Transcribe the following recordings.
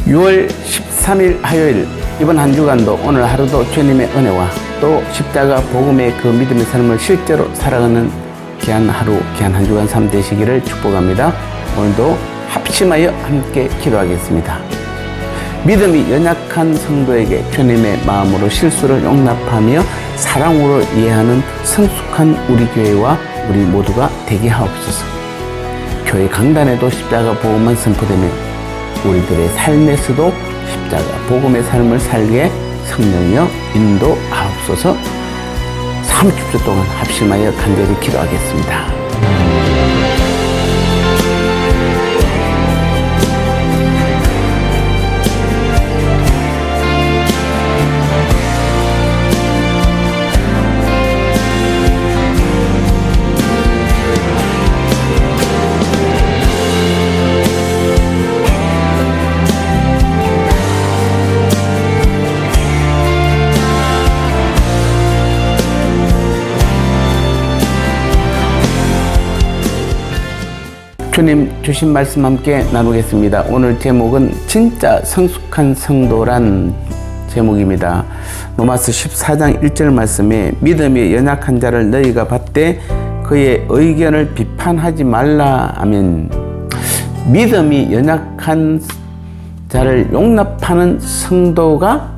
6월 13일 화요일, 이번 한 주간도 오늘 하루도 주님의 은혜와 또 십자가 복음의 그 믿음의 삶을 실제로 살아가는 귀한 하루, 귀한 한 주간 삶 되시기를 축복합니다. 오늘도 합심하여 함께 기도하겠습니다. 믿음이 연약한 성도에게 주님의 마음으로 실수를 용납하며 사랑으로 이해하는 성숙한 우리 교회와 우리 모두가 되게 하옵소서. 교회 강단에도 십자가 복음만 선포되며 우리들의 삶에서도 십자가 복음의 삶을 살게 성령이여 인도하옵소서. 30초 동안 합심하여 간절히 기도하겠습니다. 주님 주신 말씀 함께 나누겠습니다. 오늘 제목은 진짜 성숙한 성도란 제목입니다. 로마서 14장 1절 말씀에 믿음이 연약한 자를 너희가 받되 그의 의견을 비판하지 말라 하면, 믿음이 연약한 자를 용납하는 성도가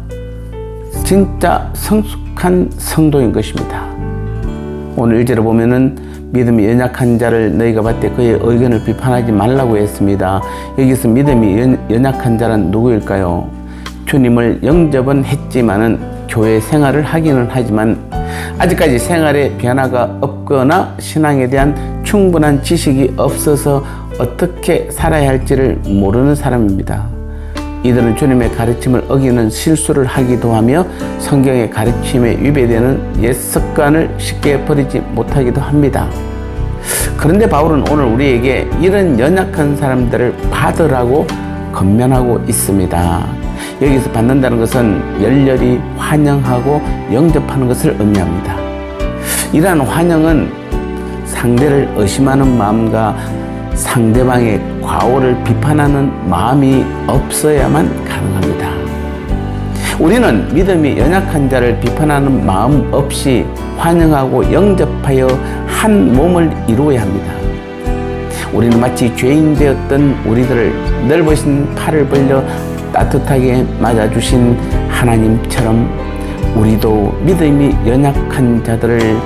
진짜 성숙한 성도인 것입니다. 오늘 1절에 보면은 믿음이 연약한 자를 너희가 받되 그의 의견을 비판하지 말라고 했습니다. 여기서 믿음이 연약한 자는 누구일까요? 주님을 영접은 했지만은 교회 생활을 하기는 하지만 아직까지 생활에 변화가 없거나 신앙에 대한 충분한 지식이 없어서 어떻게 살아야 할지를 모르는 사람입니다. 이들은 주님의 가르침을 어기는 실수를 하기도 하며 성경의 가르침에 위배되는 옛 습관을 쉽게 버리지 못하기도 합니다. 그런데 바울은 오늘 우리에게 이런 연약한 사람들을 받으라고 권면하고 있습니다. 여기서 받는다는 것은 열렬히 환영하고 영접하는 것을 의미합니다. 이러한 환영은 상대를 의심하는 마음과 상대방의 과오를 비판하는 마음이 없어야만 가능합니다. 우리는 믿음이 연약한 자를 비판하는 마음 없이 환영하고 영접하여 한 몸을 이루어야 합니다. 우리는 마치 죄인 되었던 우리들을 넓으신 팔을 벌려 따뜻하게 맞아주신 하나님처럼 우리도 믿음이 연약한 자들을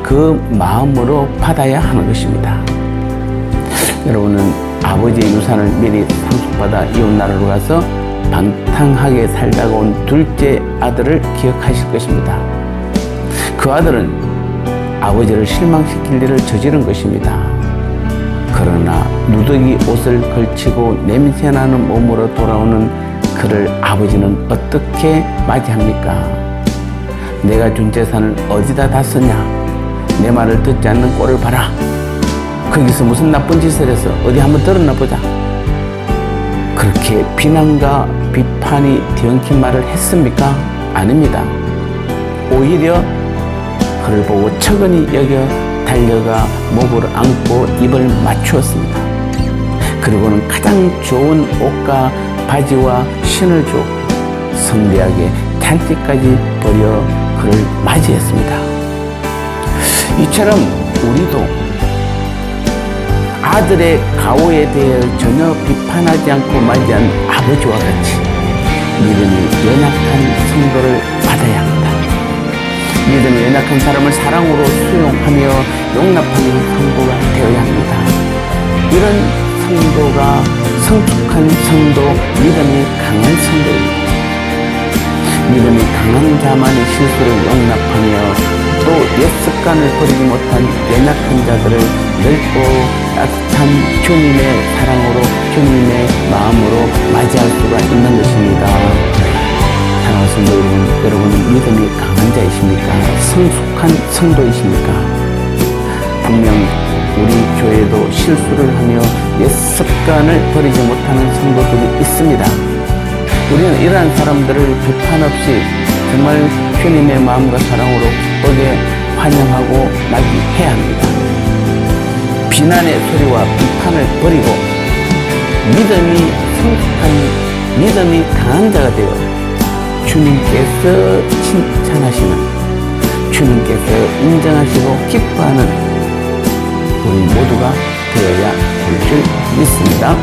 그 마음으로 받아야 하는 것입니다. 여러분은 아버지의 유산을 미리 상속받아 이웃나라로 가서 방탕하게 살다가 온 둘째 아들을 기억하실 것입니다. 그 아들은 아버지를 실망시킬 일을 저지른 것입니다. 그러나 누더기 옷을 걸치고 냄새나는 몸으로 돌아오는 그를 아버지는 어떻게 맞이합니까? 내가 준 재산을 어디다 다 썼냐? 내 말을 듣지 않는 꼴을 봐라. 거기서 무슨 나쁜 짓을 해서 어디 한번 들었나 보자. 그렇게 비난과 비판이 뒤엉킨 말을 했습니까? 아닙니다. 오히려 그를 보고 처근히 여겨 달려가 목을 안고 입을 맞추었습니다. 그리고는 가장 좋은 옷과 바지와 신을 주고 성대하게 잔치까지 벌여 그를 맞이했습니다. 이처럼 우리도 아들의 가오에 대해 전혀 비판하지 않고 맞이한 아버지와 같이 믿음이 연약한 성도를 받아야 합니다. 믿음이 연약한 사람을 사랑으로 수용하며 용납하는 성도가 되어야 합니다. 이런 성도가 성숙한 성도, 믿음이 강한 성도입니다. 믿음이 강한 자만의 실수를 용납하며 또 옛 습관을 버리지 못한 연약한 자들을 넓고 따뜻한 주님의 사랑으로, 주님의 마음으로 맞이할 수가 있는 것입니다. 사랑하는 성도 여러분, 여러분은 믿음이 강한 자이십니까? 성숙한 성도이십니까? 분명 우리 교회도 실수를 하며 옛 습관을 버리지 못하는 성도들이 있습니다. 우리는 이러한 사람들을 비판 없이 정말 주님의 마음과 사랑으로 기쁘게 환영하고 맞이해야 합니다. 비난의 소리와 비판을 버리고 믿음이 성숙한 믿음이 강한 자가 되어 주님께서 칭찬하시는, 주님께서 인정하시고 기뻐하는 우리 모두가 되어야 될 줄 믿습니다.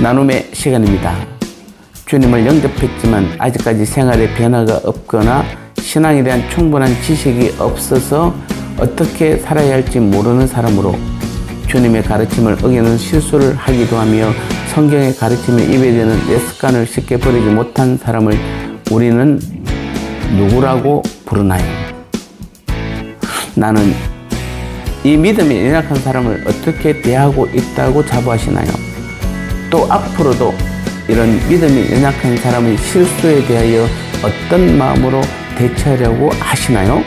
나눔의 시간입니다. 주님을 영접했지만 아직까지 생활에 변화가 없거나 신앙에 대한 충분한 지식이 없어서 어떻게 살아야 할지 모르는 사람으로 주님의 가르침을 어기는 실수를 하기도 하며 성경의 가르침에 입에 대는 내 습관을 쉽게 버리지 못한 사람을 우리는 누구라고 부르나요? 나는 이 믿음이 연약한 사람을 어떻게 대하고 있다고 자부하시나요? 또 앞으로도 이런 믿음이 연약한 사람의 실수에 대하여 어떤 마음으로 대처하려고 하시나요?